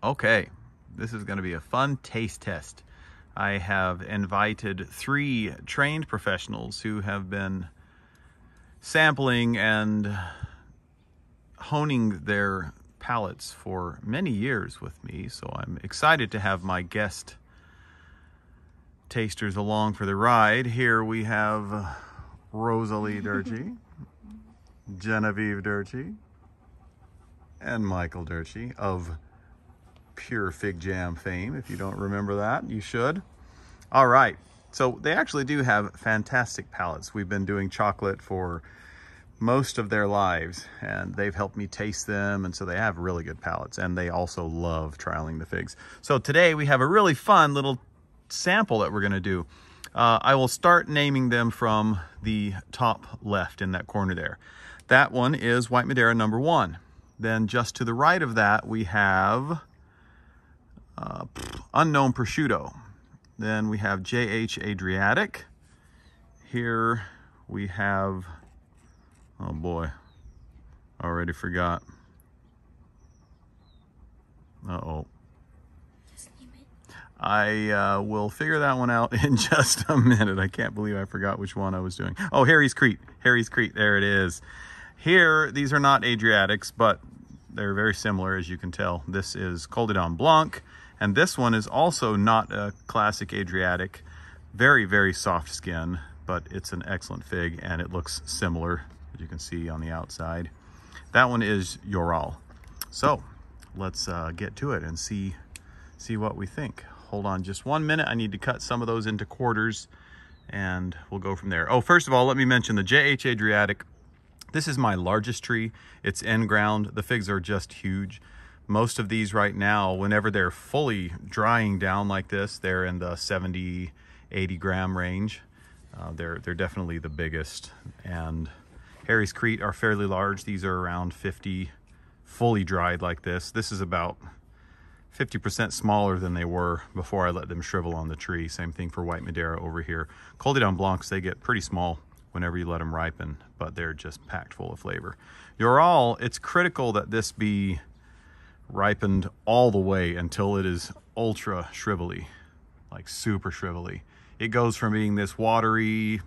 Okay, this is going to be a fun taste test. I have invited 3 trained professionals who have been sampling and honing their palates for many years with me, so I'm excited to have my guest tasters along for the ride. Here we have Rosalie Durkee, Genevieve Durkee, and Michael Durkee of Pure Fig Jam fame. If you don't remember that, you should. All right, so they actually do have fantastic palates. We've been doing chocolate for most of their lives, and they've helped me taste them, and so they have really good palates, and they also love trialing the figs. So today we have a really fun little sample that we're going to do. I will start naming them from the top left in that corner there. That one is White Madeira number 1. Then just to the right of that we have Unknown Prosciutto. Then we have JH Adriatic. Here we have, oh boy, already forgot. Uh-oh. I will figure that one out in just a minute. I can't believe I forgot which one I was doing. Oh, Harry's Crete. Harry's Crete. There it is. Here, these are not Adriatics, but they're very similar, as you can tell. This is Blanc, and this one is also not a classic Adriatic. Very, very soft skin, but it's an excellent fig, and it looks similar, as you can see on the outside. That one is Lloral. So let's get to it and see what we think. Hold on just 1 minute. I need to cut some of those into quarters, and we'll go from there. Oh, first of all, let me mention the JH Adriatic. This is my largest tree. It's in ground. The figs are just huge. Most of these right now, whenever they're fully drying down like this, they're in the 70, 80 gram range. They're definitely the biggest. And Harry's Crete are fairly large. These are around 50, fully dried like this. This is about 50% smaller than they were before I let them shrivel on the tree. Same thing for White Madeira over here. Blancs, they get pretty small whenever you let them ripen, but they're just packed full of flavor. Lloral, it's critical that this be ripened all the way until it is ultra shrivelly, like super shrivelly. It goes from being this watery,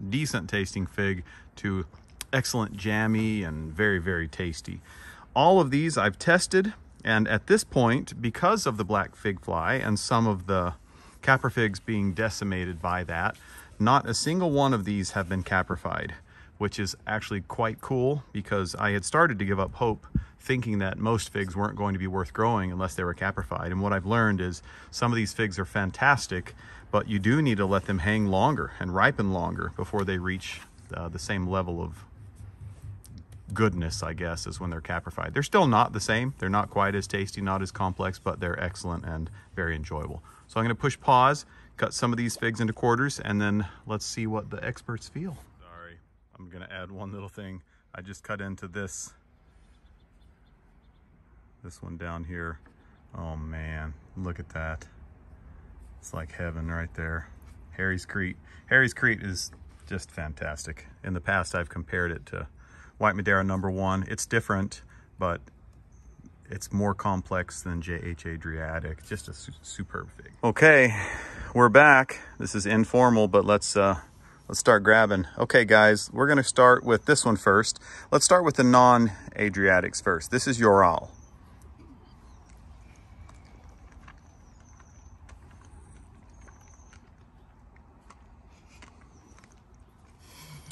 decent tasting fig to excellent jammy and very, very tasty. All of these I've tested, and at this point, because of the black fig fly and some of the capra figs being decimated by that, not a single one of these have been caprified, which is actually quite cool, because I had started to give up hope thinking that most figs weren't going to be worth growing unless they were caprified. And what I've learned is some of these figs are fantastic, but you do need to let them hang longer and ripen longer before they reach the same level of goodness, I guess, as when they're caprified. They're still not the same. They're not quite as tasty, not as complex, but they're excellent and very enjoyable. So I'm going to push pause, cut some of these figs into quarters, and then let's see what the experts feel. Sorry, I'm going to add one little thing. I just cut into this one down here. Oh man, look at that. It's like heaven right there. Harry's Crete. Harry's Crete is just fantastic. In the past, I've compared it to White Madeira number 1. It's different, but it's more complex than JH Adriatic. Just a superb fig. Okay, we're back. This is informal, but let's start grabbing. Okay, guys, we're gonna start with this one first. Let's start with the non-Adriatics first. This is Lloral.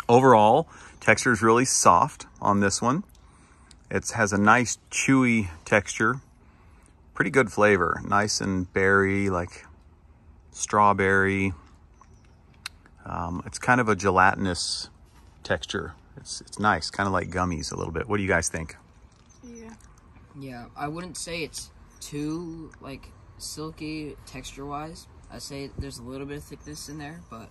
Overall, texture is really soft on this one. It has a nice chewy texture, pretty good flavor, nice and berry, like strawberry. It's kind of a gelatinous texture. It's nice, kind of like gummies a little bit. What do you guys think? Yeah, I wouldn't say it's too like silky texture-wise. I say there's a little bit of thickness in there, but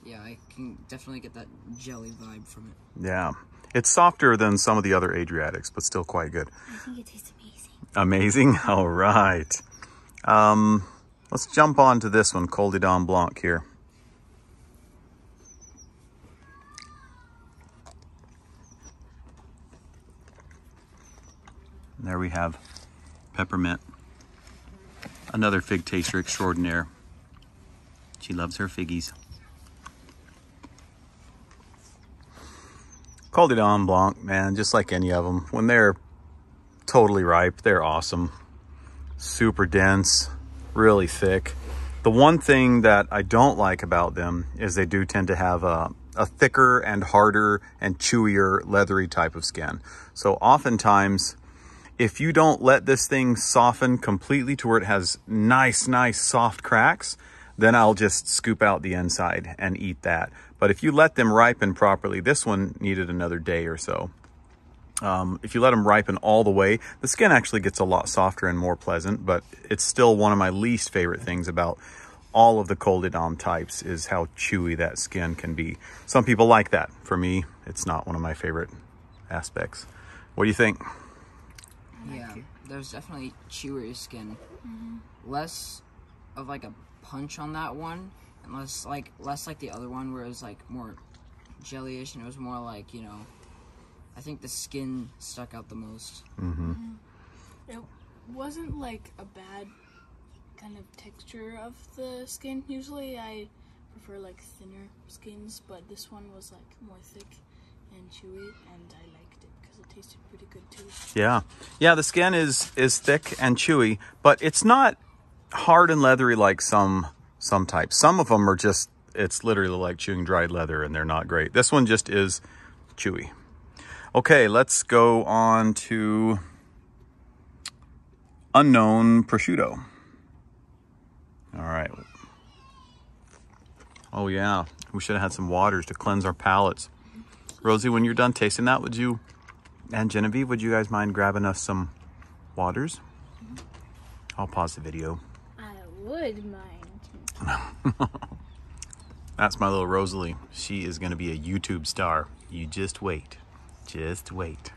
yeah, I can definitely get that jelly vibe from it. Yeah, it's softer than some of the other Adriatics, but still quite good. I think it tastes amazing. Amazing? All right. Let's jump on to this one, Blanc here. And there we have Peppermint. Another fig taster extraordinaire. She loves her figgies. CdD Blanc, man, just like any of them. When they're totally ripe, they're awesome. Super dense, really thick. The one thing that I don't like about them is they do tend to have a thicker and harder and chewier, leathery type of skin. So oftentimes, if you don't let this thing soften completely to where it has nice soft cracks, then I'll just scoop out the inside and eat that. But if you let them ripen properly, this one needed another day or so. If you let them ripen all the way, the skin actually gets a lot softer and more pleasant, but it's still one of my least favorite things about all of the CdD types is how chewy that skin can be. Some people like that. For me, it's not one of my favorite aspects. What do you think? Yeah, there's definitely chewier skin. Less of like a punch on that one, and less like the other one where it was like more jellyish, and it was more like, you know, I think the skin stuck out the most. It wasn't like a bad kind of texture of the skin. Usually I prefer like thinner skins, but this one was like more thick and chewy, and I liked it because it tasted pretty good too. Yeah, the skin is thick and chewy, but it's not hard and leathery like some types. Some of them are just, it's literally like chewing dried leather, and they're not great. This one just is chewy. Okay, let's go on to unknown prosciutto. All right. Oh yeah, we should have had some waters to cleanse our palates. Rosie, when you're done tasting that, would you, and Genevieve, would you guys mind grabbing us some waters? I'll pause the video. I would mind. That's my little Rosalie. She is going to be a YouTube star. You just wait. Just wait.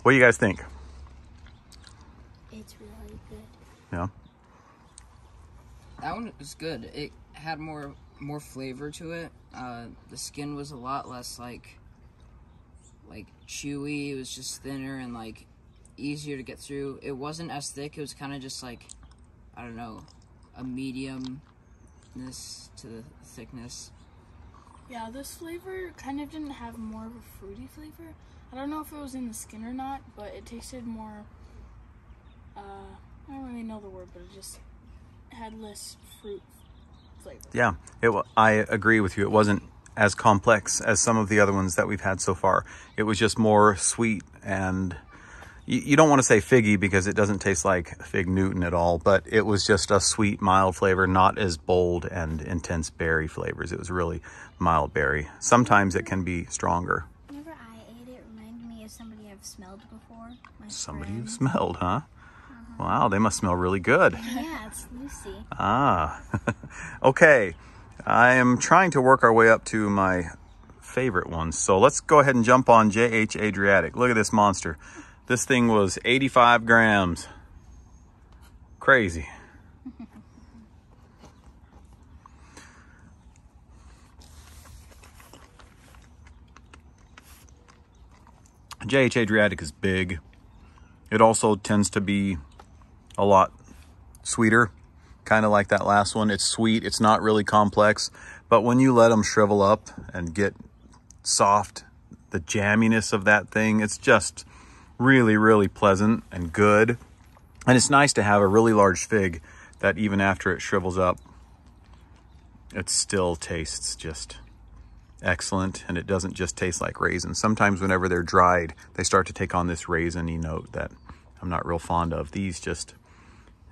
What do you guys think? It's really good. Yeah. That one was good. It had more flavor to it. The skin was a lot less like chewy. It was just thinner and like easier to get through. It wasn't as thick. It was kind of just like, I don't know, a mediumness to the thickness. Yeah, this flavor kind of didn't have more of a fruity flavor. I don't know if it was in the skin or not, but it tasted more, I don't really know the word, but it just had less fruit flavor. Yeah, I agree with you. It wasn't as complex as some of the other ones that we've had so far. It was just more sweet, and you don't want to say figgy because it doesn't taste like Fig Newton at all, but it was just a sweet, mild flavor, not as bold and intense berry flavors. It was really mild berry. Sometimes it can be stronger. Whenever I ate it, it reminded me of somebody I've smelled before. Somebody you've smelled, huh? Wow, they must smell really good. Yeah, it's Lucy. Ah, okay. I am trying to work our way up to my favorite ones. So let's go ahead and jump on JH Adriatic. Look at this monster. This thing was 85 grams. Crazy. JH Adriatic is big. It also tends to be a lot sweeter, kind of like that last one. It's sweet, it's not really complex, but when you let them shrivel up and get soft, the jamminess of that thing, it's just really, really pleasant and good. And it's nice to have a really large fig that even after it shrivels up, it still tastes just excellent, and it doesn't just taste like raisins. Sometimes whenever they're dried, they start to take on this raisiny note that I'm not real fond of. These just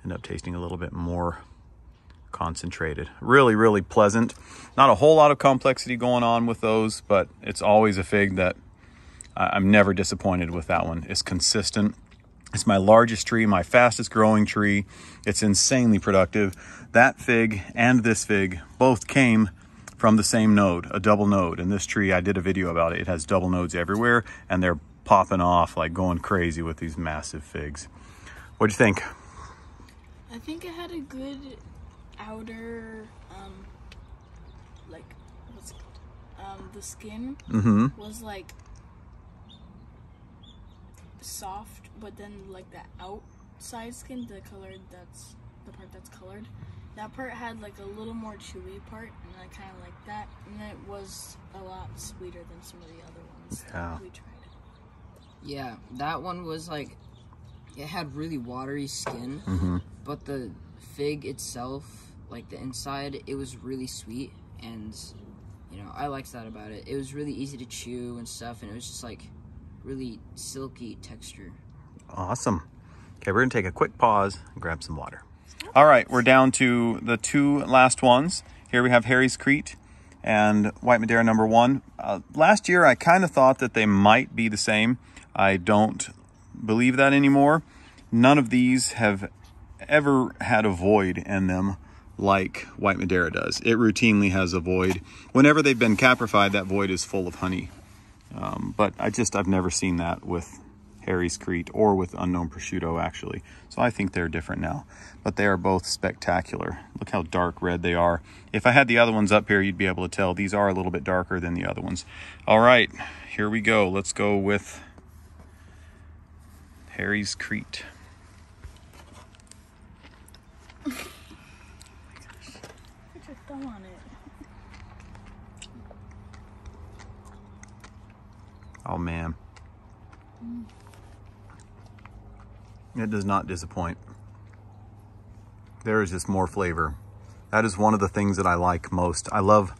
end up tasting a little bit more concentrated. Really, really pleasant. Not a whole lot of complexity going on with those, but it's always a fig that I'm never disappointed with. That one. It's consistent. It's my largest tree, my fastest growing tree. It's insanely productive. That fig and this fig both came from the same node, a double node. And this tree, I did a video about it. It has double nodes everywhere, and they're popping off, like going crazy with these massive figs. What'd you think? I think it had a good outer, like, what's it called? The skin was like soft, but then like the outside skin, the colored, that's the part that's colored. That part had like a little more chewy part, and I kind of like that. And it was a lot sweeter than some of the other ones that we tried. Yeah, that one was like, it had really watery skin, but the fig itself, like the inside, it was really sweet, and you know, I liked that about it. It was really easy to chew and stuff, and it was just like really silky texture. Awesome. Okay, we're gonna take a quick pause and grab some water. All right, we're down to the two last ones. Here we have Harry's Crete and White Madeira number 1. Last year, I kind of thought that they might be the same. I don't believe that anymore. None of these have ever had a void in them like White Madeira does. It routinely has a void. Whenever they've been caprified, that void is full of honey. But I've never seen that with Harry's Crete or with Unknown Prosciutto, actually. So I think they're different now. But they are both spectacular. Look how dark red they are. If I had the other ones up here, you'd be able to tell these are a little bit darker than the other ones. All right, here we go. Let's go with Harry's Crete. Put your thumb on it. Oh man. It does not disappoint. There is just more flavor. That is one of the things that I like most. I love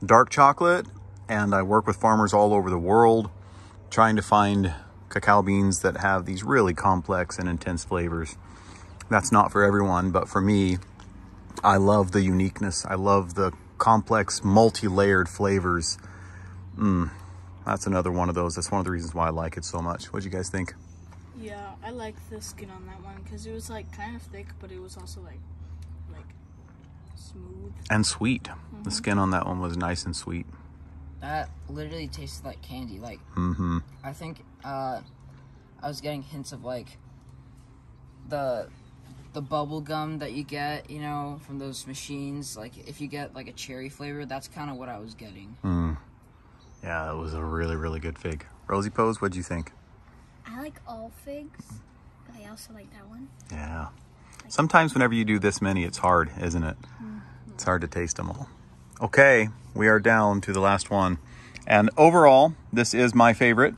dark chocolate, and I work with farmers all over the world trying to find cacao beans that have these really complex and intense flavors. That's not for everyone, but for me, I love the uniqueness. I love the complex, multi-layered flavors. That's another one of those. That's one of the reasons why I like it so much. What do you guys think? Yeah, I like the skin on that one because it was like kind of thick, but it was also like smooth and sweet. The skin on that one was nice and sweet. That literally tasted like candy. Like, I think I was getting hints of like the bubble gum that you get, you know, from those machines. Like, if you get like a cherry flavor, that's kind of what I was getting. Yeah, it was a really, really good fig. Rosie Pose, what'd you think? I like all figs, but I also like that one. Yeah. Sometimes whenever you do this many, it's hard, isn't it? It's hard to taste them all. Okay, we are down to the last one. And overall, this is my favorite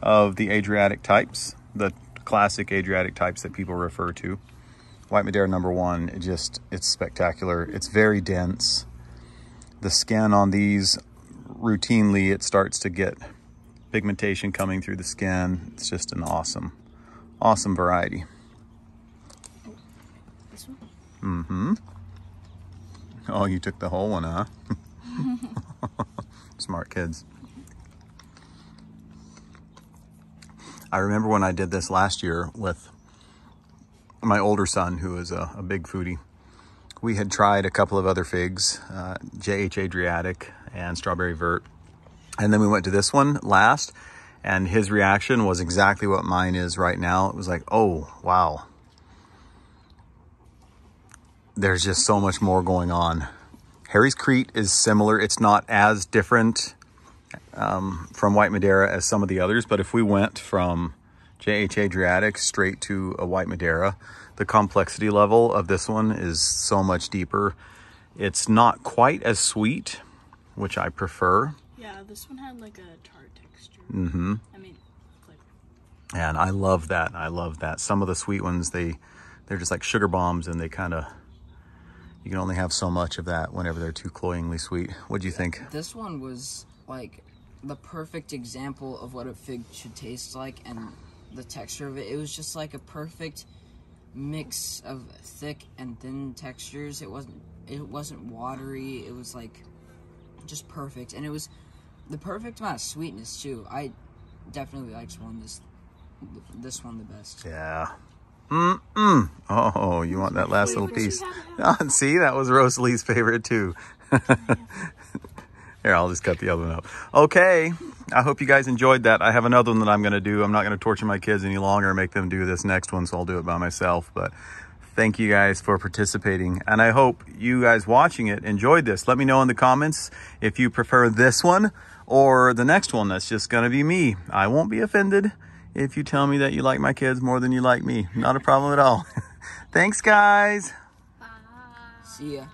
of the Adriatic types, the classic Adriatic types that people refer to. White Madeira number 1, it's spectacular. It's very dense. The skin on these, routinely, it starts to get pigmentation coming through the skin. It's just an awesome, awesome variety. This one? Oh, you took the whole one, huh? Smart kids. I remember when I did this last year with my older son, who is a big foodie. We had tried a couple of other figs, JH Adriatic and Strawberry Vert. And then we went to this one last, and his reaction was exactly what mine is right now. It was like, oh, wow. There's just so much more going on. Harry's Crete is similar. It's not as different from White Madeira as some of the others, but if we went from JH Adriatic straight to a White Madeira, the complexity level of this one is so much deeper. It's not quite as sweet, which I prefer. Yeah, this one had like a tart texture. I mean, flavor. And I love that. I love that. Some of the sweet ones, they're just like sugar bombs, and they kind of, you can only have so much of that whenever they're too cloyingly sweet. What do you think? This one was like the perfect example of what a fig should taste like, and the texture of it. It was just like a perfect mix of thick and thin textures. It wasn't watery. It was like just perfect, and it was the perfect amount of sweetness too. I definitely liked this one the best. Yeah. Oh, you want that last little piece? See, that was Rosalie's favorite too. Here, I'll just cut the other one up. Okay, I hope you guys enjoyed that. I have another one that I'm going to do. I'm not going to torture my kids any longer and make them do this next one, so I'll do it by myself. But thank you guys for participating, and I hope you guys watching it enjoyed this. Let me know in the comments if you prefer this one or the next one. That's just going to be me. I won't be offended if you tell me that you like my kids more than you like me. Not a problem at all. Thanks, guys. Bye. See ya.